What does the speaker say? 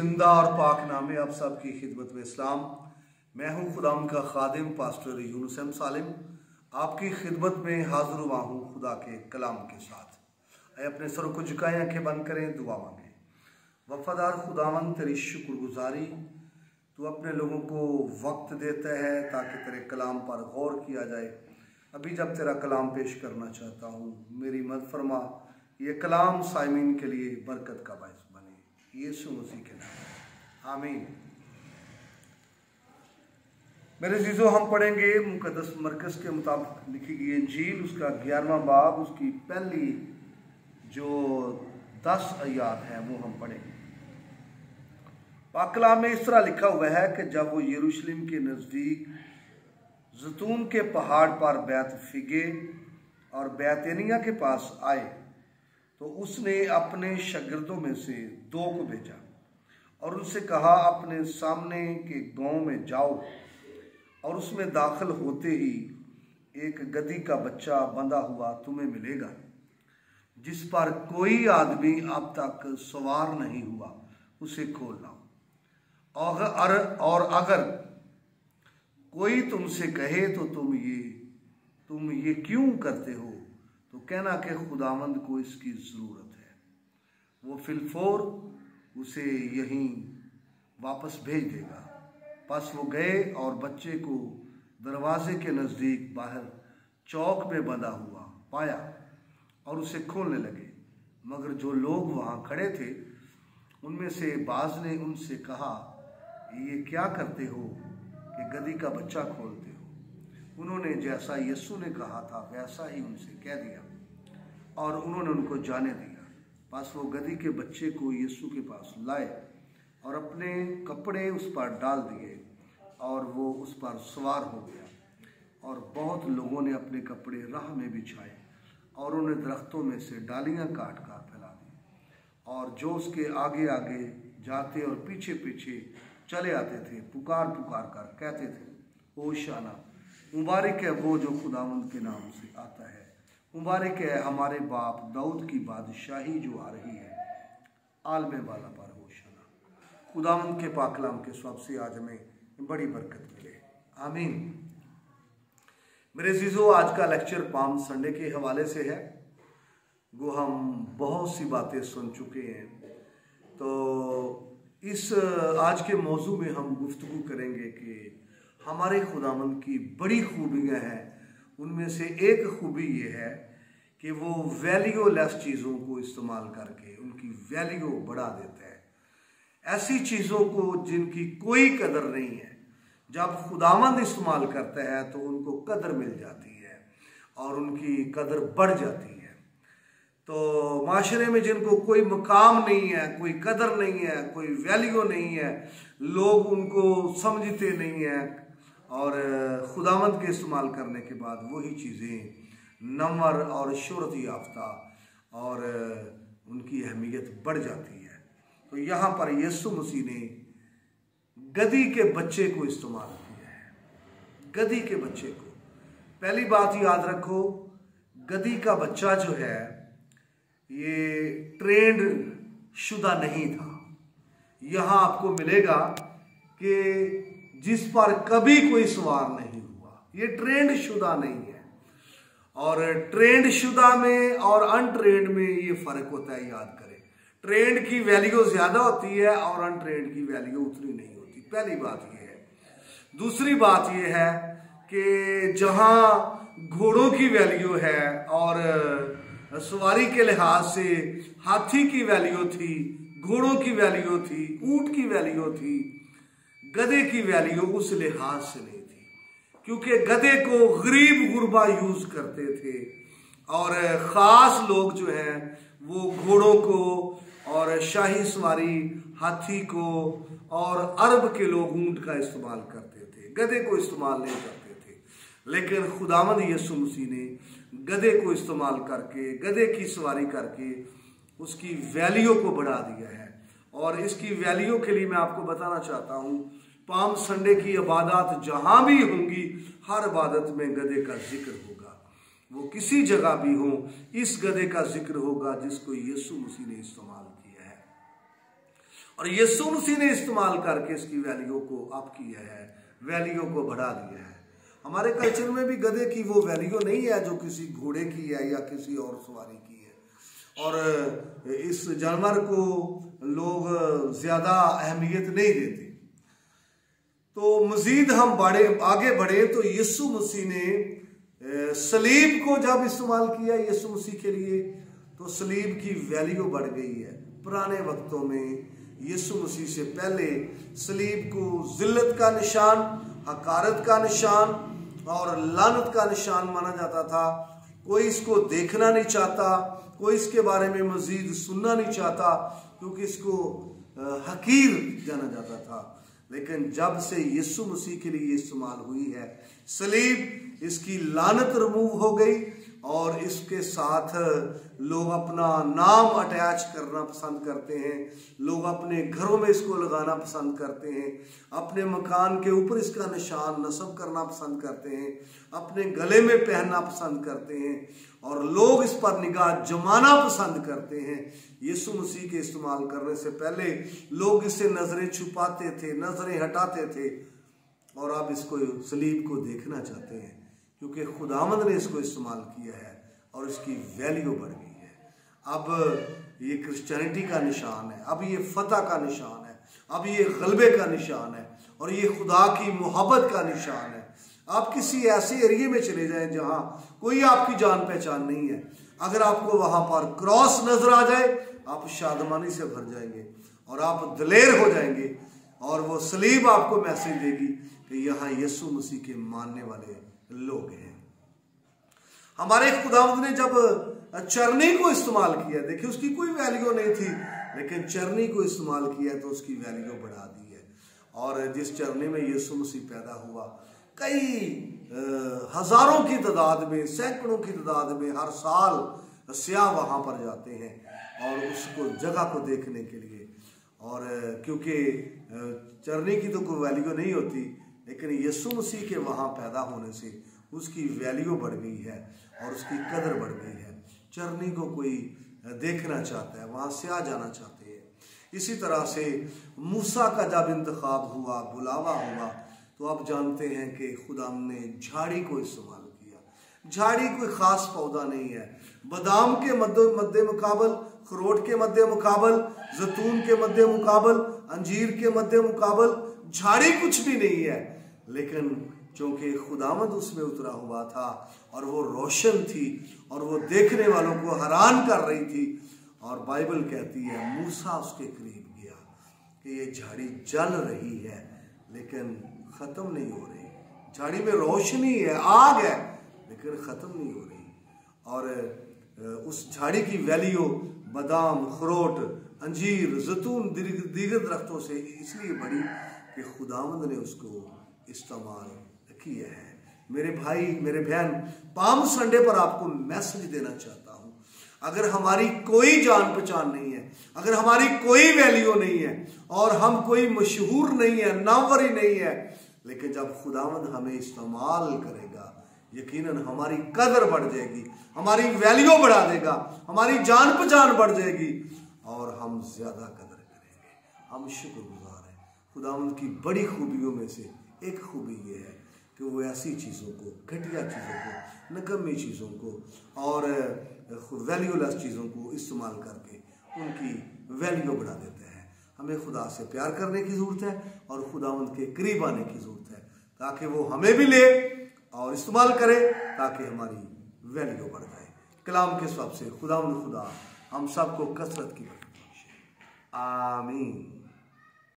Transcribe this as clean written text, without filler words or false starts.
जिंदा और पाक नामे आप सब की खिदमत में इस्लाम। मैं हूं खुदाम का खादिम पास्टर यूनुस एम सालिम, आपकी खिदमत में हाजिर हुआ हूं खुदा के कलाम के साथ। अपने सरों को झुकाएं, आंखें बंद करें, दुआ मांगें। वफादार खुदावन, तेरी शुक्रगुजारी, तू अपने लोगों को वक्त देता है ताकि तेरे कलाम पर गौर किया जाए। अभी जब तेरा कलाम पेश करना चाहता हूँ, मेरी मदद फरमा, ये कलाम साइमीन के लिए बरकत का बायस बने, यीशु मसीह के नाम, आमीन। मेरे अजीजों, हम पढ़ेंगे मुकद्दस मरकज़ के मुताबिक लिखी गई इंजील, उसका 11वां बाब, उसकी पहली जो 10 आयत है वो हम पढ़ेंगे। पाक कलाम में इस तरह लिखा हुआ है कि जब वो यरूशलेम के नज़दीक जैतून के पहाड़ पर बैत फिगे और बैतनिया के पास आए तो उसने अपने शागिर्दों में से 2 को भेजा और उनसे कहा, अपने सामने के गांव में जाओ और उसमें दाखिल होते ही एक गधी का बच्चा बंधा हुआ तुम्हें मिलेगा, जिस पर कोई आदमी अब तक सवार नहीं हुआ, उसे खोल लाओ। और अगर कोई तुमसे कहे तो तुम ये क्यों करते हो, तो कहना कि खुदावंद को इसकी ज़रूरत है, वो फिलफोर उसे यहीं वापस भेज देगा। बस वो गए और बच्चे को दरवाजे के नज़दीक बाहर चौक में बंधा हुआ पाया और उसे खोलने लगे। मगर जो लोग वहाँ खड़े थे उनमें से बाज ने उनसे कहा, ये क्या करते हो कि गधी का बच्चा खोलते हो? उन्होंने जैसा यीशु ने कहा था वैसा ही उनसे कह दिया और उन्होंने उनको जाने दिया। बस वो गधी के बच्चे को यीशु के पास लाए और अपने कपड़े उस पर डाल दिए और वो उस पर सवार हो गया। और बहुत लोगों ने अपने कपड़े राह में बिछाए और उन्हें दरख्तों में से डालियां काट कर फैला दी। और जो उसके आगे आगे जाते और पीछे पीछे चले आते थे, पुकार पुकार कर कहते थे, होशाना, मुबारक है वो जो खुदावंद के नाम से आता है, मुबारक है हमारे बाप दाऊद की बादशाही जो आ रही है, आलमे वाला पर होशाना। खुदावंद के पाक कलाम के स्वभाव से आज हमें बड़ी बरकत मिले, आमीन। मेरे अजीजों, आज का लेक्चर पाम संडे के हवाले से है। वो हम बहुत सी बातें सुन चुके हैं, तो इस आज के मौजू में हम गुफ्तगू करेंगे कि हमारे खुदावंद की बड़ी खूबियाँ हैं। उनमें से एक खूबी ये है कि वो वैल्यू लेस चीज़ों को इस्तेमाल करके उनकी वैल्यू बढ़ा देता है। ऐसी चीज़ों को जिनकी कोई कदर नहीं है, जब खुदावंद इस्तेमाल करता है तो उनको कदर मिल जाती है और उनकी कदर बढ़ जाती है। तो माशरे में जिनको कोई मुकाम नहीं है, कोई कदर नहीं है, कोई वैल्यू नहीं है, लोग उनको समझते नहीं हैं, और खुदावंद के इस्तेमाल करने के बाद वही चीज़ें नंबर और शोहरत याफ्ता और उनकी अहमियत बढ़ जाती है। तो यहाँ पर यीशु मसीह ने गधी के बच्चे को इस्तेमाल किया है। गधी के बच्चे को, पहली बात याद रखो, गधी का बच्चा जो है ये ट्रेंड शुदा नहीं था। यहाँ आपको मिलेगा कि जिस पर कभी कोई सवार नहीं हुआ, ये ट्रेंड शुदा नहीं है। और ट्रेंड शुदा में और अनट्रेंड में ये फर्क होता है, याद करें। ट्रेंड की वैल्यू ज्यादा होती है और अनट्रेंड की वैल्यू उतनी नहीं होती, पहली बात ये है। दूसरी बात ये है कि जहां घोड़ों की वैल्यू है और सवारी के लिहाज से हाथी की वैल्यू थी, घोड़ों की वैल्यू थी, ऊंट की वैल्यू थी, गधे की वैल्यू उस लिहाज से नहीं थी, क्योंकि गधे को गरीब गुरबा यूज करते थे और ख़ास लोग जो हैं वो घोड़ों को और शाही सवारी हाथी को, और अरब के लोग ऊंट का इस्तेमाल करते थे, गधे को इस्तेमाल नहीं करते थे। लेकिन खुदावंद यीशु मसीह ने गधे को इस्तेमाल करके, गधे की सवारी करके उसकी वैल्यू को बढ़ा दिया है। और इसकी वैल्यू के लिए मैं आपको बताना चाहता हूँ, पाम संडे की इबादत जहाँ भी होंगी, हर इबादत में गधे का जिक्र होगा। वो किसी जगह भी हो, इस गधे का जिक्र होगा जिसको यीशु मसीह ने इस्तेमाल किया है। और यीशु मसीह ने इस्तेमाल करके इसकी वैल्यू को अप किया है, वैल्यू को बढ़ा दिया है। हमारे कल्चर में भी गधे की वो वैल्यू नहीं है जो किसी घोड़े की है या किसी और सवारी की है, और इस जानवर को लोग ज्यादा अहमियत नहीं देते। तो मजीद हम आगे बढ़े तो यीशु मसीह ने सलीब को जब इस्तेमाल किया यीशु मसीह के लिए, तो सलीब की वैल्यू बढ़ गई है। पुराने वक्तों में यीशु मसीह से पहले सलीब को जिल्लत का निशान, हकारत का निशान और लानत का निशान माना जाता था। कोई इसको देखना नहीं चाहता, कोई इसके बारे में मजीद सुनना नहीं चाहता, क्योंकि इसको हकीर जाना जाता था। लेकिन जब से यीशु मसीह के लिए इस्तेमाल हुई है सलीब, इसकी लानत रिमूव हो गई और इसके साथ लोग अपना नाम अटैच करना पसंद करते हैं, लोग अपने घरों में इसको लगाना पसंद करते हैं, अपने मकान के ऊपर इसका निशान नस्ब करना पसंद करते हैं, अपने गले में पहनना पसंद करते हैं और लोग इस पर निगाह जमाना पसंद करते हैं। यीशु मसीह के इस्तेमाल करने से पहले लोग इससे नजरें छुपाते थे, नजरें हटाते थे, और अब इसको सलीब को देखना चाहते हैं क्योंकि खुदावंद ने इसको इस्तेमाल किया है और इसकी वैल्यू बढ़ गई है। अब ये क्रिश्चियनिटी का निशान है, अब ये फतह का निशान है, अब ये गलबे का निशान है और ये खुदा की मोहब्बत का निशान है। आप किसी ऐसे एरिया में चले जाएं जहां कोई आपकी जान पहचान नहीं है, अगर आपको वहां पर क्रॉस नजर आ जाए आप शादमानी से भर जाएंगे और आप दिलेर हो जाएंगे, और वो सलीब आपको मैसेज देगी कि यहाँ यीशु मसीह के मानने वाले लोग हैं। हमारे खुदावंद ने जब चरनी को इस्तेमाल किया, देखिए उसकी कोई वैल्यू नहीं थी, लेकिन चरनी को इस्तेमाल किया तो उसकी वैल्यू बढ़ा दी है। और जिस चरनी में यीशु मसीह पैदा हुआ, कई हजारों की तादाद में, सैकड़ों की तादाद में हर साल सियाह वहां पर जाते हैं और उसको जगह को देखने के लिए। और क्योंकि चरनी की तो कोई वैल्यू नहीं होती, लेकिन यीशु मसीह के वहां पैदा होने से उसकी वैल्यू बढ़ गई है और उसकी कदर बढ़ गई है। चरनी को कोई देखना चाहता है, वहां से आ जाना चाहते हैं। इसी तरह से मूसा का जब इंतखाब हुआ, बुलावा हुआ, तो आप जानते हैं कि खुदा ने झाड़ी को इस्तेमाल किया। झाड़ी कोई खास पौधा नहीं है, बादाम के मध्य मुकाबल, अखरोट के मध्य मुकाबल, जैतून के मध्य मुकाबल, अंजीर के मध्य मुकाबल झाड़ी कुछ भी नहीं है। लेकिन क्योंकि खुदावंद उसमें उतरा हुआ था और वो रोशन थी और वो देखने वालों को हैरान कर रही थी, और बाइबल कहती है मूसा उसके करीब गया कि ये झाड़ी जल रही है लेकिन खत्म नहीं हो रही, झाड़ी में रोशनी है, आग है, लेकिन खत्म नहीं हो रही। और उस झाड़ी की वैल्यू बादाम, अखरोट, अंजीर, जैतून, दीगर दरख्तों से इसलिए बढ़ी कि खुदावंद ने उसको इस्तेमाल किया है। मेरे भाई, मेरे बहन, पाम संडे पर आपको मैसेज देना चाहता हूं, अगर हमारी कोई जान पहचान नहीं है, अगर हमारी कोई वैल्यू नहीं है और हम कोई मशहूर नहीं है, नामवर ही नहीं है, लेकिन जब खुदावंद हमें इस्तेमाल करेगा यकीनन हमारी कदर बढ़ जाएगी, हमारी वैल्यू बढ़ा देगा, हमारी जान पहचान बढ़ जाएगी और हम ज्यादा कदर करेंगे। हम शुक्रगुजार हैं। खुदावंद की बड़ी खूबियों में से एक खूबी ये है कि वो ऐसी चीज़ों को, घटिया चीज़ों को, नकम्मी चीज़ों को और वैल्यूलेस चीज़ों को इस्तेमाल करके उनकी वैल्यू बढ़ा देते हैं। हमें खुदा से प्यार करने की ज़रूरत है और खुदावंद के करीब आने की ज़रूरत है ताकि वो हमें भी ले और इस्तेमाल करे ताकि हमारी वैल्यू बढ़ जाए। कलाम के सबब से खुदावंद खुदा हम सबको कसरत की बरकत बख्शे। आमीन।